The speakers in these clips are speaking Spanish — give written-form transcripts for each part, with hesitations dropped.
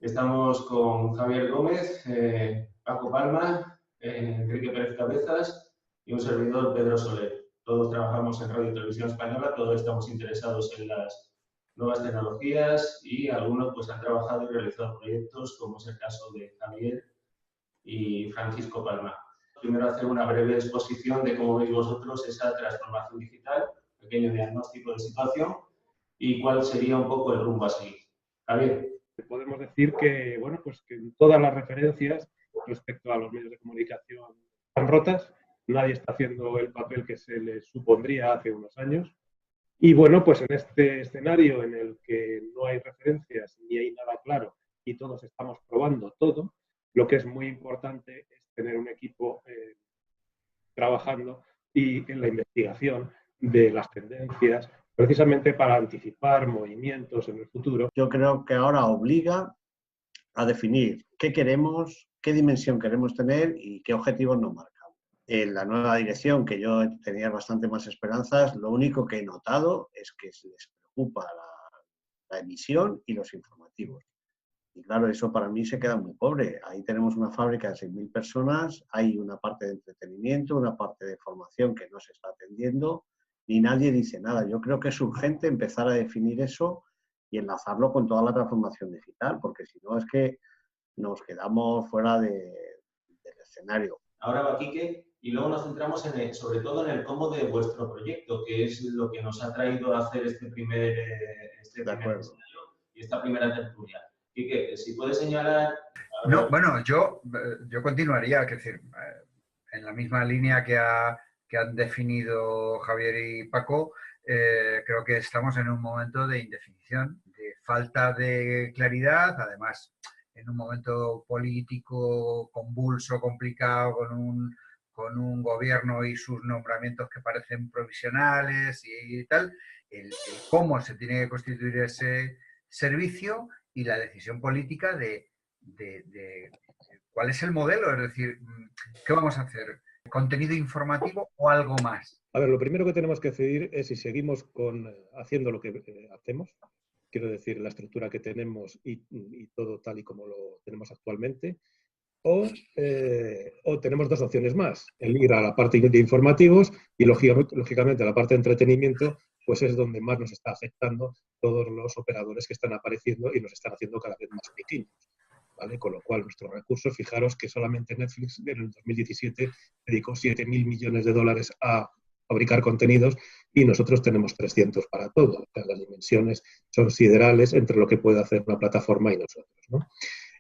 Estamos con Javier Gómez, Paco Palma, Enrique Pérez Cabezas y un servidor, Pedro Soler. Todos trabajamos en Radio y Televisión Española, todos estamos interesados en las nuevas tecnologías y algunos pues han trabajado y realizado proyectos, como es el caso de Javier y Francisco Palma. Primero hacer una breve exposición de cómo veis vosotros esa transformación digital, pequeño diagnóstico de situación y cuál sería un poco el rumbo a seguir. Javier. Podemos decir que, bueno, pues que todas las referencias respecto a los medios de comunicación están rotas, nadie está haciendo el papel que se les supondría hace unos años. Y bueno, pues en este escenario en el que no hay referencias ni hay nada claro y todos estamos probando todo, lo que es muy importante es tener un equipo trabajando y en la investigación de las tendencias, precisamente para anticipar movimientos en el futuro. Yo creo que ahora obliga a definir qué queremos, qué dimensión queremos tener y qué objetivos nos marcamos. En la nueva dirección, que yo tenía bastante más esperanzas, lo único que he notado es que se les preocupa la emisión y los informativos. Y claro, eso para mí se queda muy pobre. Ahí tenemos una fábrica de 6.000 personas, hay una parte de entretenimiento, una parte de formación que no se está atendiendo y nadie dice nada. Yo creo que es urgente empezar a definir eso y enlazarlo con toda la transformación digital, porque si no es que nos quedamos fuera del escenario. Ahora va Quique y luego nos centramos sobre todo en el cómo de vuestro proyecto, que es lo que nos ha traído a hacer este primer ensayo y esta primera tertulia. Quique, si puedes señalar... No, bueno, yo continuaría, es decir, en la misma línea que han definido Javier y Paco, creo que estamos en un momento de indefinición, de falta de claridad, además en un momento político convulso, complicado, con un gobierno y sus nombramientos que parecen provisionales y tal, el cómo se tiene que constituir ese servicio y la decisión política de cuál es el modelo, es decir, ¿qué vamos a hacer? ¿Contenido informativo o algo más? A ver, lo primero que tenemos que decidir es si seguimos haciendo lo que hacemos, quiero decir, la estructura que tenemos y todo tal y como lo tenemos actualmente, o tenemos dos opciones más, el ir a la parte de informativos y lógicamente a la parte de entretenimiento, pues es donde más nos está afectando todos los operadores que están apareciendo y nos están haciendo cada vez más pequeños. ¿Vale? Con lo cual, nuestros recursos, fijaros que solamente Netflix en el 2017 dedicó 7.000 millones de dólares a fabricar contenidos y nosotros tenemos 300 para todo. O sea, las dimensiones son siderales entre lo que puede hacer una plataforma y nosotros, ¿no?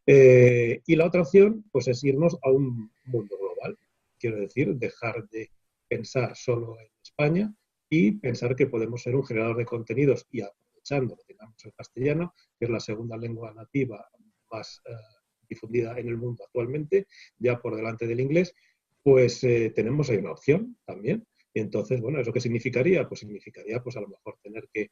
Y la otra opción, pues es irnos a un mundo global. Quiero decir, dejar de pensar solo en España y pensar que podemos ser un generador de contenidos y aprovechando que tengamos el castellano, que es la segunda lengua nativa más difundida en el mundo actualmente, ya por delante del inglés, pues tenemos ahí una opción también. Y entonces, bueno, ¿eso qué significaría? Pues significaría, pues a lo mejor tener que,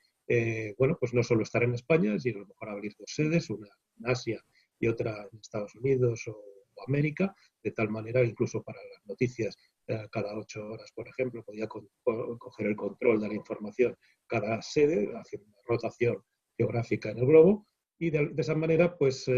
bueno, pues no solo estar en España, sino a lo mejor abrir dos sedes, una en Asia y otra en Estados Unidos o América, de tal manera, incluso para las noticias, cada 8 horas, por ejemplo, podía coger el control de la información cada sede, haciendo una rotación geográfica en el globo, y de esa manera pues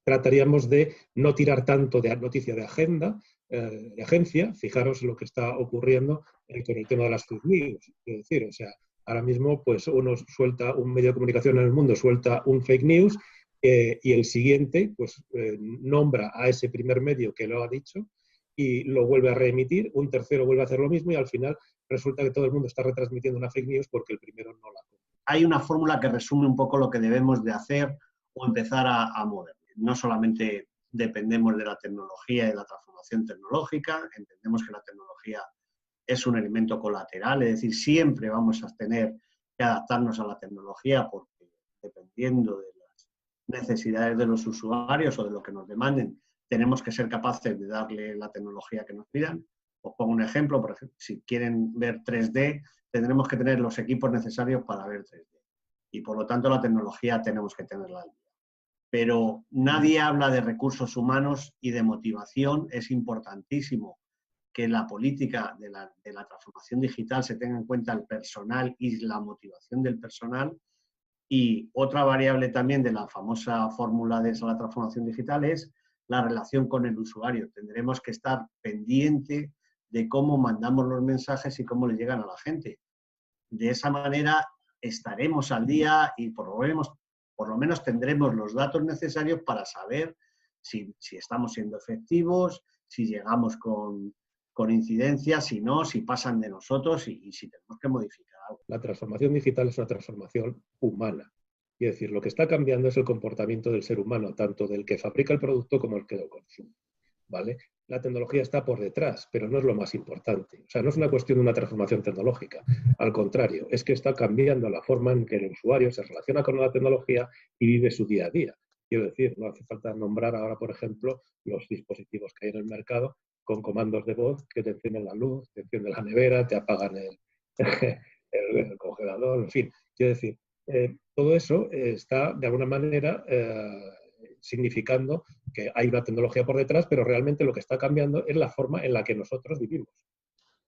trataríamos de no tirar tanto de noticia de agenda, de agencia. Fijaros lo que está ocurriendo con el tema de las fake news. Es decir, o sea, ahora mismo pues uno suelta, un medio de comunicación en el mundo suelta un fake news y el siguiente pues nombra a ese primer medio que lo ha dicho y lo vuelve a reemitir, un tercero vuelve a hacer lo mismo y al final resulta que todo el mundo está retransmitiendo una fake news porque el primero no la compra. Hay una fórmula que resume un poco lo que debemos de hacer o empezar a mover. No solamente dependemos de la tecnología y de la transformación tecnológica, entendemos que la tecnología es un elemento colateral, es decir, siempre vamos a tener que adaptarnos a la tecnología porque dependiendo de las necesidades de los usuarios o de lo que nos demanden, tenemos que ser capaces de darle la tecnología que nos pidan. Os pongo un ejemplo, por ejemplo, si quieren ver 3D, tendremos que tener los equipos necesarios para ver 3D. Y por lo tanto la tecnología tenemos que tenerla al día. Pero nadie habla de recursos humanos y de motivación. Es importantísimo que la política de la transformación digital se tenga en cuenta el personal y la motivación del personal. Y otra variable también de la famosa fórmula de la transformación digital es la relación con el usuario. Tendremos que estar pendiente de cómo mandamos los mensajes y cómo le llegan a la gente. De esa manera estaremos al día y por lo menos tendremos los datos necesarios para saber si estamos siendo efectivos, si llegamos con incidencias, si no, si pasan de nosotros y si tenemos que modificar algo. La transformación digital es una transformación humana. Es decir, lo que está cambiando es el comportamiento del ser humano, tanto del que fabrica el producto como el que lo consume, ¿vale? La tecnología está por detrás, pero no es lo más importante. O sea, no es una cuestión de una transformación tecnológica. Al contrario, es que está cambiando la forma en que el usuario se relaciona con la tecnología y vive su día a día. Quiero decir, no hace falta nombrar ahora, por ejemplo, los dispositivos que hay en el mercado con comandos de voz que te encienden la luz, te encienden la nevera, te apagan el congelador, en fin. Quiero decir, todo eso está, de alguna manera, significando que hay una tecnología por detrás, pero realmente lo que está cambiando es la forma en la que nosotros vivimos,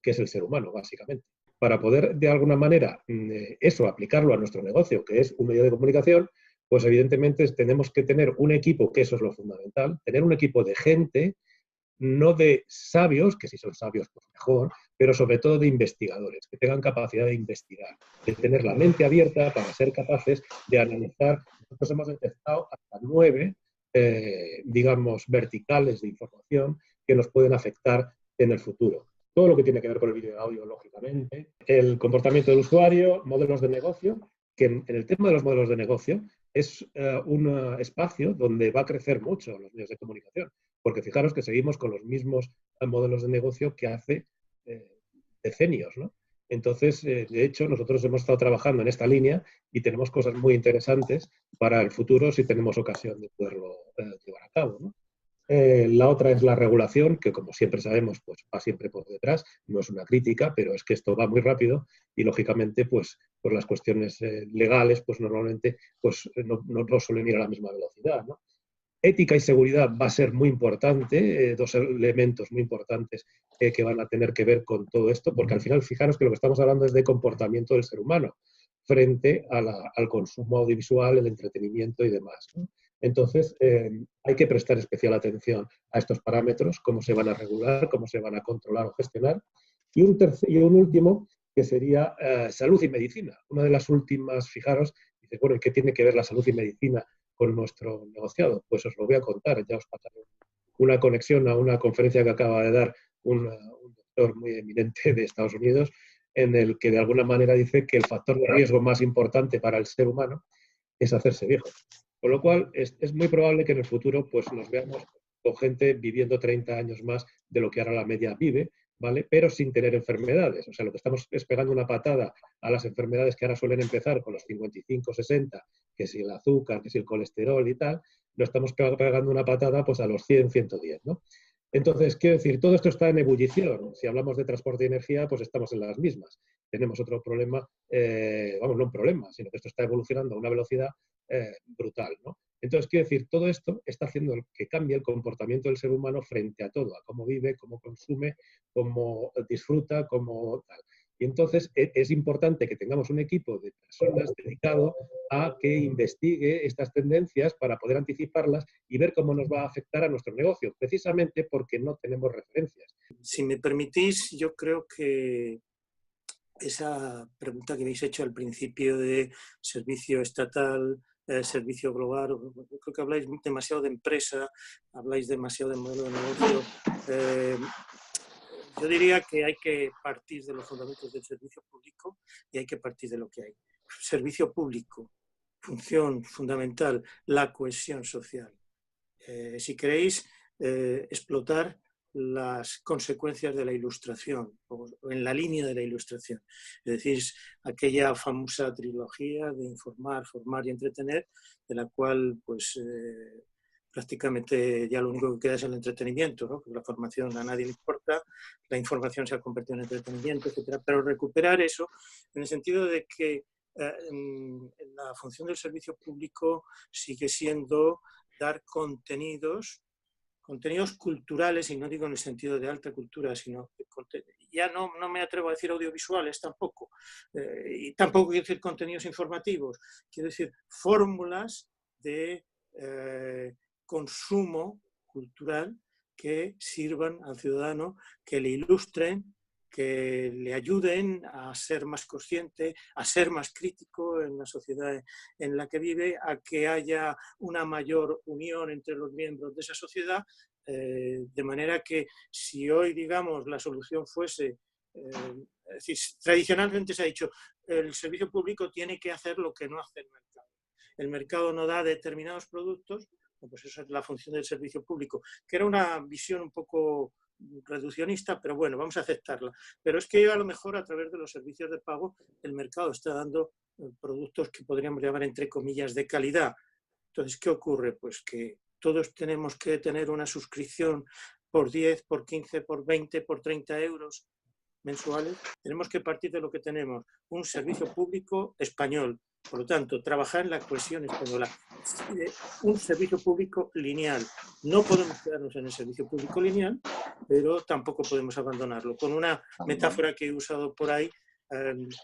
que es el ser humano, básicamente. Para poder, de alguna manera, eso aplicarlo a nuestro negocio, que es un medio de comunicación, pues evidentemente tenemos que tener un equipo, que eso es lo fundamental, tener un equipo de gente, no de sabios, que si son sabios, pues mejor, pero sobre todo de investigadores, que tengan capacidad de investigar, de tener la mente abierta para ser capaces de analizar. Nosotros hemos detectado hasta 9, digamos, verticales de información que nos pueden afectar en el futuro. Todo lo que tiene que ver con el vídeo y audio, lógicamente, el comportamiento del usuario, modelos de negocio, que en el tema de los modelos de negocio es un espacio donde va a crecer mucho los medios de comunicación, porque fijaros que seguimos con los mismos modelos de negocio que hace decenios, ¿no? Entonces, de hecho, nosotros hemos estado trabajando en esta línea y tenemos cosas muy interesantes para el futuro si tenemos ocasión de poderlo llevar a cabo, ¿no? La otra es la regulación, que como siempre sabemos, pues va siempre por detrás. No es una crítica, pero es que esto va muy rápido y, lógicamente, pues por las cuestiones legales, pues normalmente pues, no suelen ir a la misma velocidad, ¿no? Ética y seguridad va a ser muy importante, dos elementos muy importantes que van a tener que ver con todo esto, porque al final, fijaros que lo que estamos hablando es de comportamiento del ser humano frente al consumo audiovisual, el entretenimiento y demás, ¿no? Entonces, hay que prestar especial atención a estos parámetros, cómo se van a regular, cómo se van a controlar o gestionar. Y un último, que sería salud y medicina. Una de las últimas, fijaros, dice, bueno, ¿y qué tiene que ver la salud y medicina con nuestro negociado? Pues os lo voy a contar. Ya os pasaré una conexión a una conferencia que acaba de dar un doctor muy eminente de Estados Unidos, en el que de alguna manera dice que el factor de riesgo más importante para el ser humano es hacerse viejo. Con lo cual, es muy probable que en el futuro pues, nos veamos con gente viviendo 30 años más de lo que ahora la media vive, ¿vale? Pero sin tener enfermedades. O sea, lo que estamos es pegando una patada a las enfermedades que ahora suelen empezar con los 55, 60, que si el azúcar, que si el colesterol y tal, lo estamos pegando una patada pues, a los 100, 110, ¿no? Entonces, quiero decir, todo esto está en ebullición. Si hablamos de transporte y energía, pues estamos en las mismas. Tenemos otro problema, no un problema, sino que esto está evolucionando a una velocidad brutal, ¿no? Entonces, quiero decir, todo esto está haciendo que cambie el comportamiento del ser humano frente a todo, a cómo vive, cómo consume, cómo disfruta, cómo tal. Y entonces es importante que tengamos un equipo de personas dedicado a que investigue estas tendencias para poder anticiparlas y ver cómo nos va a afectar a nuestro negocio, precisamente porque no tenemos referencias. Si me permitís, yo creo que esa pregunta que habéis hecho al principio de servicio estatal, servicio global, creo que habláis demasiado de empresa, habláis demasiado de modelo de negocio. Yo diría que hay que partir de los fundamentos del servicio público y hay que partir de lo que hay. Servicio público, función fundamental, la cohesión social. Si queréis explotar las consecuencias de la ilustración, o en la línea de la ilustración. Es decir, aquella famosa trilogía de informar, formar y entretener, de la cual pues prácticamente ya lo único que queda es el entretenimiento, ¿no? Porque la formación a nadie le importa, la información se ha convertido en entretenimiento, etc. Pero recuperar eso en el sentido de que la función del servicio público sigue siendo dar contenidos culturales, y no digo en el sentido de alta cultura, sino ya no me atrevo a decir audiovisuales tampoco, y tampoco quiero decir contenidos informativos, quiero decir fórmulas de consumo cultural que sirvan al ciudadano, que le ilustren, que le ayuden a ser más consciente, a ser más crítico en la sociedad en la que vive, a que haya una mayor unión entre los miembros de esa sociedad, de manera que si hoy, digamos, la solución fuese, es decir, tradicionalmente se ha dicho, el servicio público tiene que hacer lo que no hace el mercado. El mercado no da determinados productos, pues esa es la función del servicio público, que era una visión un poco reduccionista, pero bueno, vamos a aceptarla. Pero es que a lo mejor a través de los servicios de pago el mercado está dando productos que podríamos llamar entre comillas de calidad. Entonces, ¿qué ocurre? Pues que todos tenemos que tener una suscripción por 10, por 15, por 20, por 30 euros mensuales. Tenemos que partir de lo que tenemos, un servicio público español. Por lo tanto, trabajar en la cohesión española. Un servicio público lineal. No podemos quedarnos en el servicio público lineal, pero tampoco podemos abandonarlo. Con una metáfora que he usado por ahí,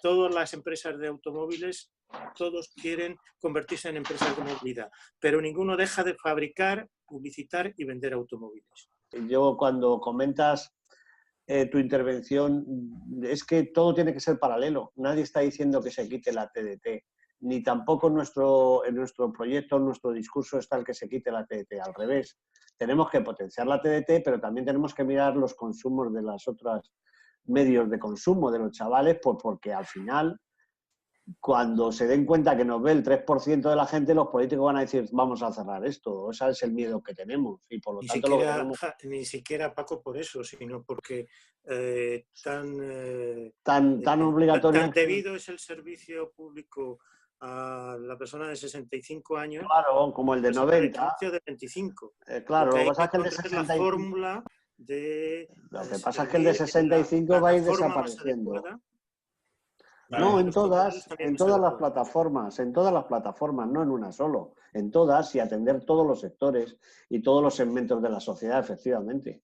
todas las empresas de automóviles, todos quieren convertirse en empresas de movilidad, pero ninguno deja de fabricar, publicitar y vender automóviles. Yo cuando comentas tu intervención, es que todo tiene que ser paralelo. Nadie está diciendo que se quite la TDT, ni tampoco en nuestro proyecto, en nuestro discurso está el que se quite la TDT. Al revés, tenemos que potenciar la TDT, pero también tenemos que mirar los consumos de las otras medios de consumo de los chavales, porque al final, cuando se den cuenta que nos ve el 3% de la gente, los políticos van a decir, vamos a cerrar esto. Ese es el miedo que tenemos. Y por lo tanto, ni siquiera, Paco, por eso, sino porque tan obligatorio. Tan debido es el servicio público a la persona de 65 años. Claro, como el de 90. De 25. Claro, lo que pasa es que el de 65... La fórmula de... Lo que pasa es que el de 65 va a ir desapareciendo. No, en todas las plataformas, no en una solo, en todas y atender todos los sectores y todos los segmentos de la sociedad, efectivamente.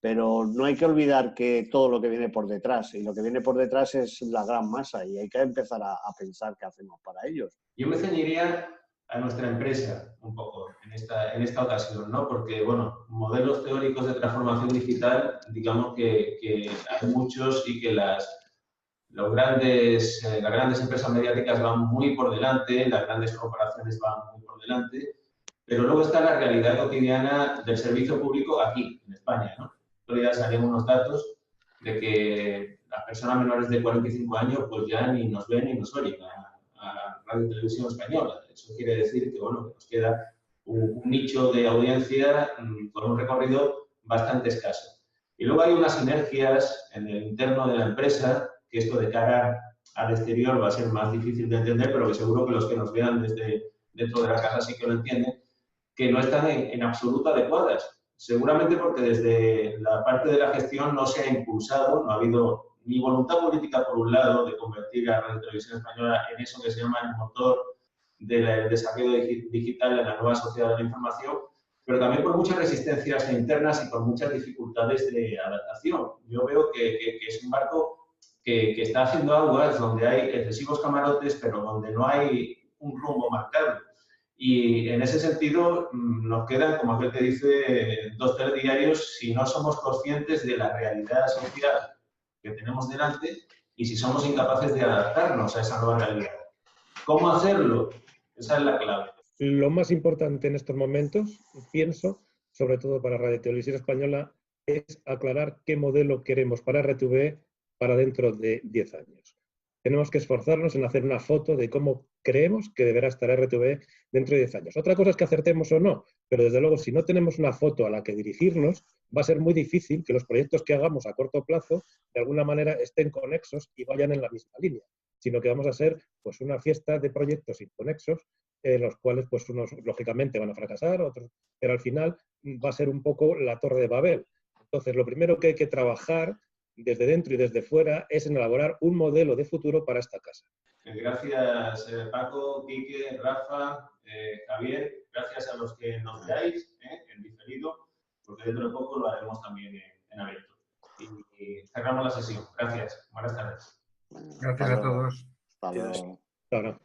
Pero no hay que olvidar que todo lo que viene por detrás, y lo que viene por detrás es la gran masa, y hay que empezar a pensar qué hacemos para ellos. Yo me ceñiría a nuestra empresa un poco en esta ocasión, ¿no? Porque, bueno, modelos teóricos de transformación digital, digamos que hay muchos y que las grandes empresas mediáticas van muy por delante, las grandes corporaciones van muy por delante, pero luego está la realidad cotidiana del servicio público aquí, en España, ¿no? Ya salieron unos datos de que las personas menores de 45 años pues ya ni nos ven ni nos oyen a Radio y Televisión Española. Eso quiere decir que, bueno, que nos queda un nicho de audiencia con un recorrido bastante escaso. Y luego hay unas sinergias en el interno de la empresa, que esto de cara al exterior va a ser más difícil de entender, pero que seguro que los que nos vean desde dentro de la casa sí que lo entienden, que no están en absoluto adecuadas. Seguramente porque desde la parte de la gestión no se ha impulsado, no ha habido ni voluntad política por un lado de convertir a Radio Televisión Española en eso que se llama el motor del desarrollo digital de la nueva sociedad de la información, pero también por muchas resistencias internas y por muchas dificultades de adaptación. Yo veo que es un barco que está haciendo aguas donde hay excesivos camarotes, pero donde no hay un rumbo marcado. Y en ese sentido nos quedan, como aquel que dice, 2 telediarios si no somos conscientes de la realidad social que tenemos delante y si somos incapaces de adaptarnos a esa nueva realidad. ¿Cómo hacerlo? Esa es la clave. Lo más importante en estos momentos, pienso, sobre todo para Radio Televisión Española, es aclarar qué modelo queremos para RTV para dentro de 10 años. Tenemos que esforzarnos en hacer una foto de cómo creemos que deberá estar RTV dentro de 10 años. Otra cosa es que acertemos o no, pero desde luego si no tenemos una foto a la que dirigirnos, va a ser muy difícil que los proyectos que hagamos a corto plazo de alguna manera estén conexos y vayan en la misma línea, sino que vamos a ser pues una fiesta de proyectos inconexos, los cuales pues unos lógicamente van a fracasar, otros, pero al final va a ser un poco la Torre de Babel. Entonces, lo primero que hay que trabajar desde dentro y desde fuera es en elaborar un modelo de futuro para esta casa. Gracias Paco, Quique, Rafa, Javier, gracias a los que nos veáis en diferido, porque dentro de poco lo haremos también en abierto. Y cerramos la sesión. Gracias. Buenas tardes. Bueno, Gracias a todos. hasta luego. Ahora.